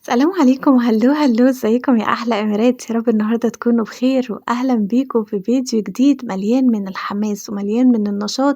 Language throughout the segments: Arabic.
السلام عليكم وهلو هلو ازيكم يا أحلى إمارات، يا رب النهارده تكونوا بخير وأهلا بيكم في فيديو جديد مليان من الحماس ومليان من النشاط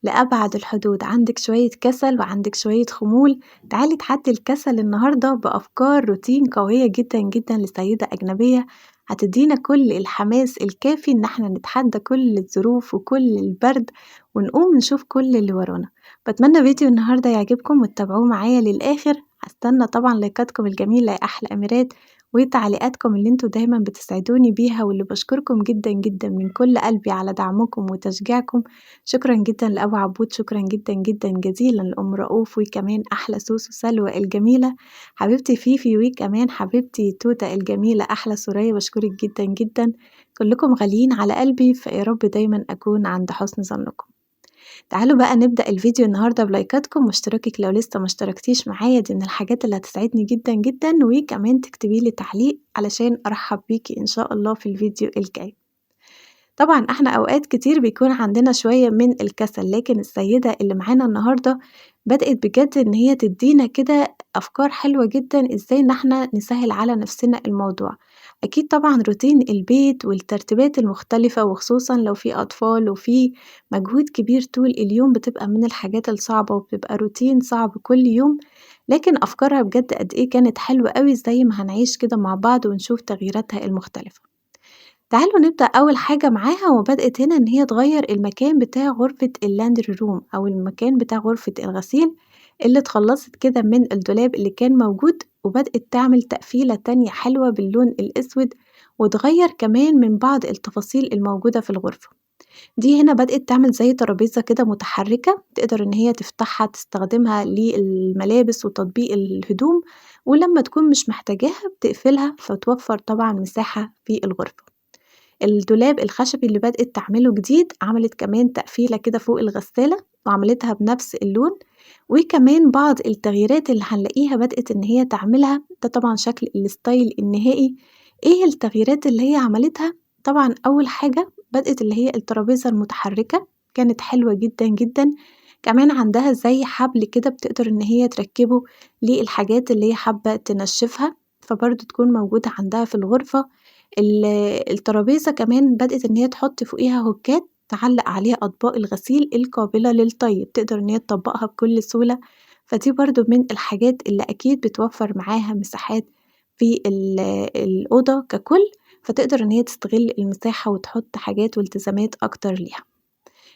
لأبعد الحدود. عندك شوية كسل وعندك شوية خمول، تعالي تحدي الكسل النهارده بأفكار روتين قوية جدا جدا لسيدة أجنبية هتدينا كل الحماس الكافي إن احنا نتحدى كل الظروف وكل البرد ونقوم نشوف كل اللي ورانا. بتمنى فيديو النهارده يعجبكم وتتابعوه معايا للآخر. هاستنى طبعًا لايكاتكم الجميلة يا أحلى إمارات، وتعليقاتكم اللي أنتم دايمًا بتسعدوني بيها، واللي باشكركم جدًا، جدًا من كل قلبي على دعمكم وتشجيعكم. شكرًا جدًا لأبو عبود، شكرًا جدًا، جدًا جزيلًا لأم رؤوف، وكمان أحلى سوسو سلوى الجميلة، حبيبتي فيفي، وكمان حبيبتي توتة الجميلة أحلى سوريا، باشكرِك جدًا، جدًا. كلكم غاليين على قلبي، فيا رب دايمًا أكون عند حسن ظنكم. تعالوا بقى نبدأ الفيديو النهارده بلايكاتكم واشتراكِك لو لسه ما اشتركتيش معايا، دي من الحاجات اللي هتسعدني جدًا، جدًا، وكمان تكتبي لي تعليق علشان أرحّب بيكِ إن شاء الله في الفيديو الجاي. طبعًا إحنا أوقات كتير بيكون عندنا شوية من الكسل، لكن السيدة اللي معانا النهارده بدأت بجد إن هي تدّينا كده أفكار حلوة جدًا إزاي إن إحنا نسهّل على نفسنا الموضوع. أكيد طبعًا روتين البيت والترتيبات المختلفة وخصوصًا لو في أطفال وفي مجهود كبير طول اليوم بتبقى من الحاجات الصعبة وبتبقى روتين صعب كل يوم، لكن أفكارها بجد قد إيه كانت حلوة أوي زي ما هنعيش كده مع بعض ونشوف تغييراتها المختلفة. تعالوا نبدأ أول حاجة معاها وبدأت هنا إن هي تغيّر المكان بتاع غرفة الlaundry room أو المكان بتاع غرفة الغسيل، اللي اتخلّصت كده من الدولاب اللي كان موجود، وبدأت تعمل تقفيلة تانية حلوة باللون الأسود، وتغيّر كمان من بعض التفاصيل الموجودة في الغرفة. دي هنا بدأت تعمل زي ترابيزة كده متحركة تقدر إن هي تفتحها تستخدمها للملابس وتطبيق الهدوم، ولمّا تكون مش محتاجاها بتقفلها، فتوفّر طبعًا مساحة في الغرفة. الدولاب الخشبي اللي بدأت تعمله جديد، عملت كمان تقفيلة كده فوق الغسالة وعملتها بنفس اللون، وكمان بعض التغييرات اللي هنلاقيها بدأت إن هي تعملها، ده طبعًا شكل الستايل النهائي. إيه التغييرات اللي هي عملتها؟ طبعًا أول حاجة بدأت اللي هي الترابيزة المتحركة، كانت حلوة جدًا، جدًا. كمان عندها زي حبل كده بتقدر إن هي تركبه للحاجات اللي هي حابة تنشفها، فبرضه تكون موجودة عندها في الغرفة. ال الترابيزة كمان بدأت إن هي تحط فوقيها هوكات تعلّق عليها أطباق الغسيل القابلة للطي، تقدر إن هي تطبّقها بكل سهولة، فدي برضه من الحاجات اللي أكيد بتوفّر معاها مساحات في الأوضة ككل، فتقدر إن هي تستغل المساحة وتحط حاجات والتزامات أكتر ليها.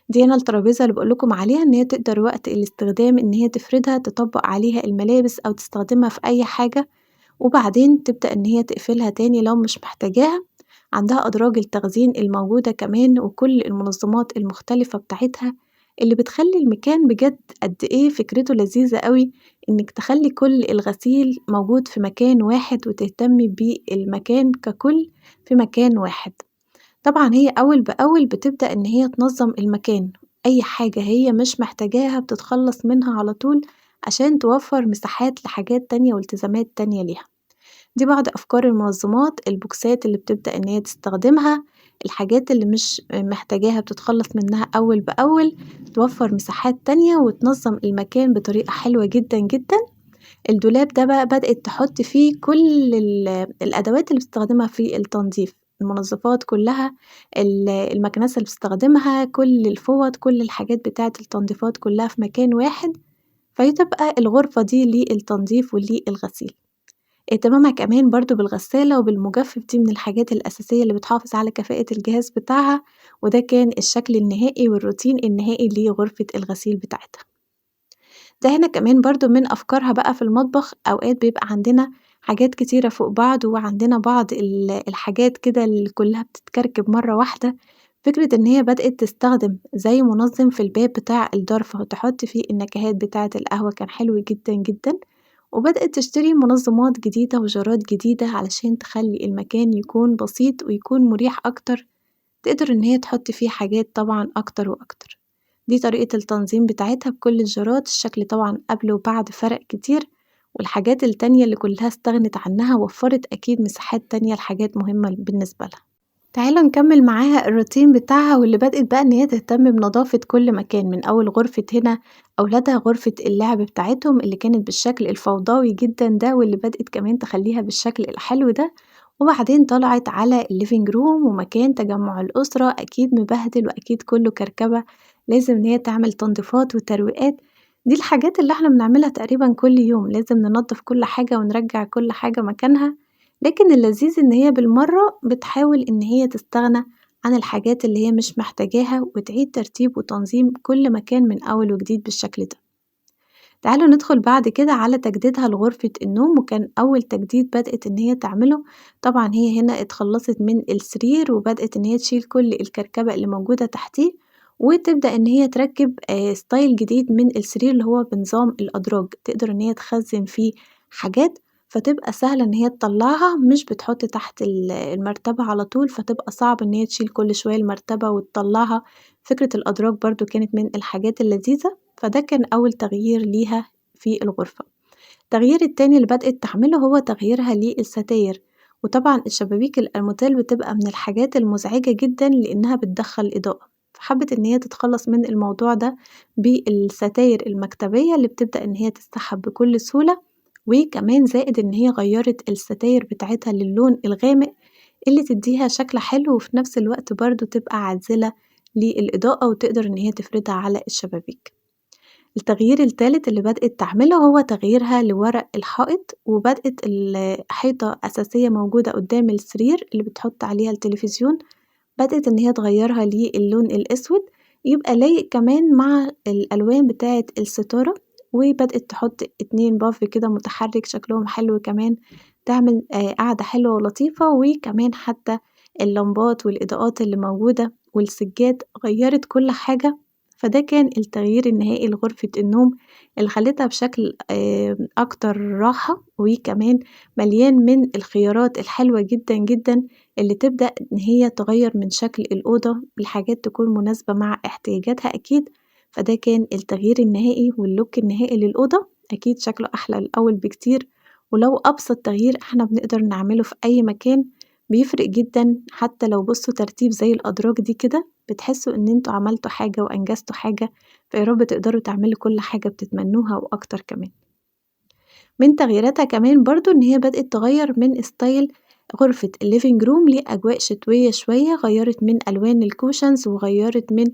دي هنا الترابيزة اللي باقول لكم عليها إن هي تقدر وقت الاستخدام إن هي تفردها تطبّق عليها الملابس أو تستخدمها في أي حاجة، وبعدين تبدأ إن هي تقفلها تاني لو مش محتاجاها. عندها أدراج التخزين الموجودة كمان وكل المنظمات المختلفة بتاعتها، اللي بتخلّي المكان بجد قد إيه فكرته لذيذة أوي، إنِّك تخلّي كل الغسيل موجود في مكان واحد وتهتمي بالمكان ككل في مكان واحد. طبعًا هي أول بأول بتبدأ إن هي تنظّم المكان، أي حاجة هي مش محتاجاها بتتخلّص منها على طول عشان توفّر مساحات لحاجات تانية والتزامات تانية ليها. دي بعض أفكار المنظمات، البوكسات اللي بتبدأ إن هي تستخدمها، الحاجات اللي مش محتاجاها بتتخلّص منها أول بأول، توفّر مساحات تانية وتنظّم المكان بطريقة حلوة جدًا، جدًا. الدولاب ده بقى بدأت تحط فيه كل الأدوات اللي بتستخدمها في التنضيف، المنظفات كلّها، المكنسة اللي بتستخدمها، كل الفوط، كل الحاجات بتاعة التنضيفات كلّها في مكان واحد، فتبقى الغرفة دي للتنضيف وللغسيل. اهتمامها كمان برضه بالغسالة وبالمجفف دي من الحاجات الأساسية اللي بتحافظ على كفاءة الجهاز بتاعها، وده كان الشكل النهائي والروتين النهائي لغرفة الغسيل بتاعتها. ده هنا كمان برضه من أفكارها بقى في المطبخ، أوقات بيبقى عندنا حاجات كتيرة فوق بعض وعندنا بعض الحاجات كده اللي كلها بتتكركب مرة واحدة، فكرة إن هي بدأت تستخدم زي منظم في الباب بتاع الضرفة وتحط فيه النكهات بتاعة القهوة كان حلو جدًا، جدًا. وبدأت تشتري منظمات جديدة وجارات جديدة علشان تخلّي المكان يكون بسيط ويكون مريح أكتر، تقدر إن هي تحط فيه حاجات طبعًا أكتر وأكتر. دي طريقة التنظيم بتاعتها بكل الجارات، الشكل طبعًا قبل وبعد فرق كتير، والحاجات التانية اللي كلها استغنت عنها وفّرت أكيد مساحات تانية لحاجات مهمة بالنسبة لها. تعالوا نكمل معاها الروتين بتاعها واللي بدأت بقى إن هي تهتم بنضافة كل مكان، من أول غرفة هنا أولادها غرفة اللعب بتاعتهم اللي كانت بالشكل الفوضوي جدًا ده، واللي بدأت كمان تخلّيها بالشكل الحلو ده، وبعدين طلعت على الliving room ومكان تجمُّع الأسرة أكيد مبهدل وأكيد كلّه كركبة، لازم إن هي تعمل تنضيفات وترويقات، دي الحاجات اللي إحنا بنعملها تقريبًا كل يوم، لازم ننضّف كل حاجة ونرجّع كل حاجة مكانها. لكن اللذيذ إن هي بالمرّة بتحاول إن هي تستغنى عن الحاجات اللي هي مش محتاجاها، وتعيد ترتيب وتنظيم كل مكان من أول وجديد بالشكل ده. تعالوا ندخل بعد كده على تجديدها لغرفة النوم، وكان أول تجديد بدأت إن هي تعمله طبعًا هي هنا اتخلّصت من السرير، وبدأت إن هي تشيل كل الكركبة اللي موجودة تحتيه، وتبدأ إن هي تركّب style جديد من السرير اللي هو بنظام الأدراج، تقدر إن هي تخزّن فيه حاجات، فتبقى سهلة إن هي تطلّعها، مش بتحط تحت المرتبة على طول، فتبقى صعب إن هي تشيل كل شوية المرتبة وتطلّعها. فكرة الأدراج برضه كانت من الحاجات اللذيذة. فده كان أول تغيير ليها في الغرفة. التغيير التاني اللي بدأت تعمله هو تغييرها للستاير، وطبعًا الشبابيك الألموتيل بتبقى من الحاجات المزعجة جدًا لإنها بتدخّل إضاءة، فحبت إن هي تتخلّص من الموضوع ده بالستاير المكتبية اللي بتبدأ إن هي تتسحب بكل سهولة، وكمان زائد إن هي غيّرت الستاير بتاعتها للون الغامق اللي تدّيها شكل حلو، وفي نفس الوقت برضه تبقى عازلة للإضاءة وتقدر إن هي تفردها على الشبابيك. التغيير التالت اللي بدأت تعمله هو تغييرها لورق الحائط، وبدأت حيطة أساسية موجودة قدام السرير اللي بتحط عليها التلفزيون، بدأت إن هي تغيّرها للون الأسود، يبقى لايق كمان مع الألوان بتاعة الستارة، وبدأت تحط 2 puff كده متحرك شكلهم حلو كمان، تعمل قعدة حلوة ولطيفة، وكمان حتى اللمبات والإضاءات اللي موجودة والسجاد غيّرت كل حاجة، فده كان التغيير النهائي لغرفة النوم اللي خلّتها بشكل أكتر راحة، وكمان مليان من الخيارات الحلوة جدًا، جدًا اللي تبدأ إن هي تغيّر من شكل الأوضة لحاجات تكون مناسبة مع احتياجاتها أكيد، فده كان التغيير النهائي والlook النهائي للأوضة، أكيد شكله أحلى الأول بكتير، ولو أبسط تغيير إحنا بنقدر نعمله في أي مكان بيفرق جدًا، حتى لو بُصّوا ترتيب زي الأدراج دي كده بتحسّوا إن أنتم عملتوا حاجة وأنجزتوا حاجة، فيا رب تقدروا تعملوا كل حاجة بتتمنوها وأكتر كمان. من تغييراتها كمان برضه إن هي بدأت تغيّر من style غرفة الliving room لأجواء شتوية شوية، غيّرت من ألوان الcushions وغيّرت من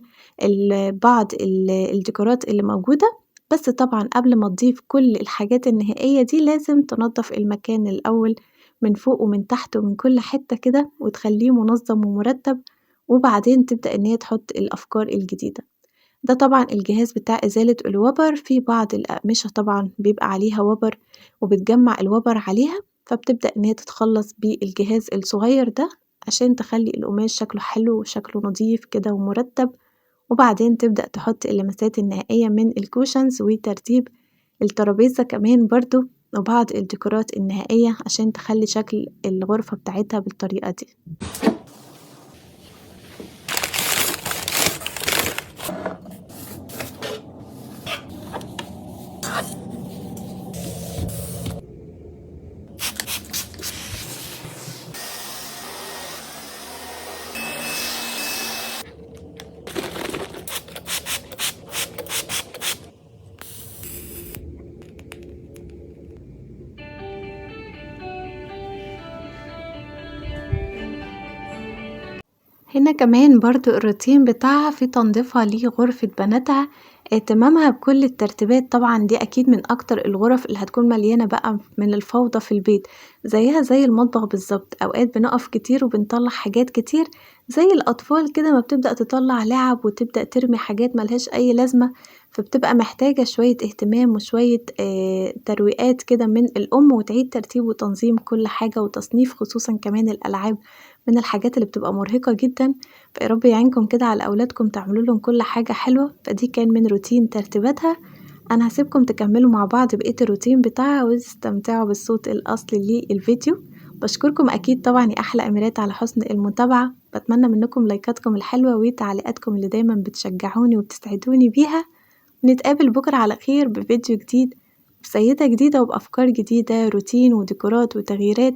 بعض الديكورات اللي موجودة، بس طبعًا قبل ما تضيف كل الحاجات النهائية دي لازم تنضّف المكان الأول من فوق ومن تحت ومن كل حتة كده وتخلّيه منظم ومرتب، وبعدين تبدأ إن هي تحط الأفكار الجديدة. ده طبعًا الجهاز بتاع إزالة الوبر، في بعض الأقمشة طبعًا بيبقى عليها وبر وبتجمّع الوبر عليها، فبتبدأ إن هي تتخلّص بالجهاز الصغير ده عشان تخلّي القماش شكله حلو وشكله نضيف كده ومرتب، وبعدين تبدأ تحط اللمسات النهائية من الcushions وترتيب الترابيزة كمان برضه وبعض الديكورات النهائية عشان تخلّي شكل الغرفة بتاعتها بالطريقة دي. هنا كمان برضه الروتين بتاعها في تنضيفها لغرفة بناتها، اهتمامها بكل الترتيبات طبعًا دي أكيد من أكتر الغرف اللي هتكون مليانة بقى من الفوضى في البيت، زيها زي المطبخ بالضبط، أوقات بنقف كتير وبنطلّع حاجات كتير زي الأطفال كده ما بتبدأ تطلّع لعب وتبدأ ترمي حاجات ما لهاش أي لازمة، فبتبقى محتاجة شوية اهتمام وشوية ترويقات كده من الأم وتعيد ترتيب وتنظيم كل حاجة وتصنيف خصوصًا كمان الألعاب. من الحاجات اللي بتبقى مرهقة جدًا، فيا رب يعينكم كده على أولادكم تعملوا لهم كل حاجة حلوة، فدي كان من روتين ترتيباتها، أنا هاسيبكم تكملوا مع بعض بقية الروتين بتاعها وتستمتعوا بالصوت الأصلي للفيديو، باشكركم أكيد طبعًا يا أحلى أميرات على حسن المتابعة، باتمنى منكم لايكاتكم الحلوة وتعليقاتكم اللي دايمًا بتشجعوني وبتسعدوني بيها، ونتقابل بكرة على خير بفيديو جديد، بسيدة جديدة وبأفكار جديدة، روتين وديكورات وتغييرات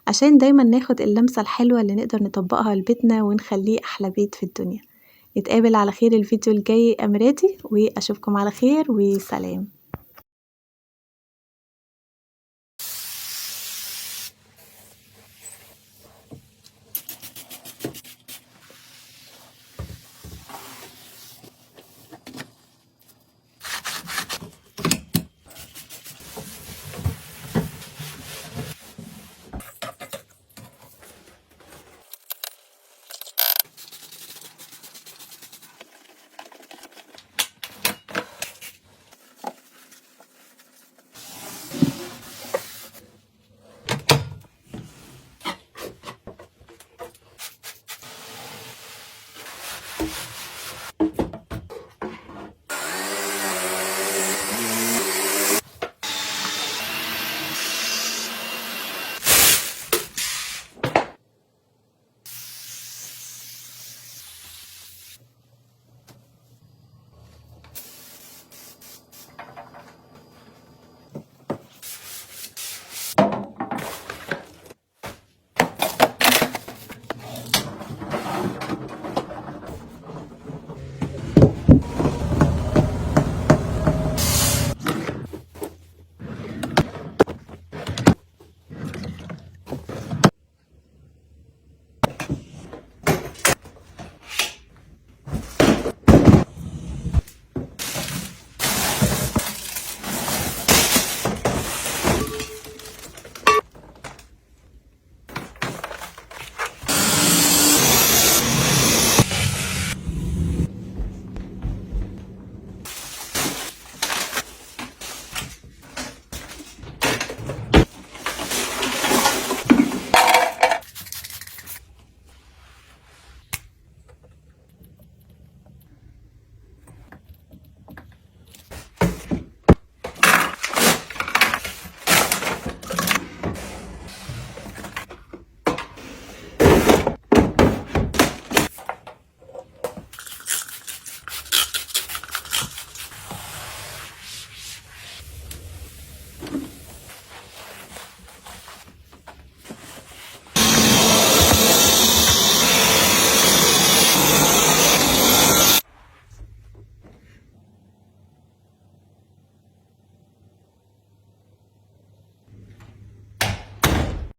عشان دايمًا ناخد اللمسة الحلوة اللي نقدر نطبّقها لبيتنا ونخلّيه أحلى بيت في الدنيا. نتقابل على خير الفيديو الجاي أميراتي، وأشوفكم على خير وسلام.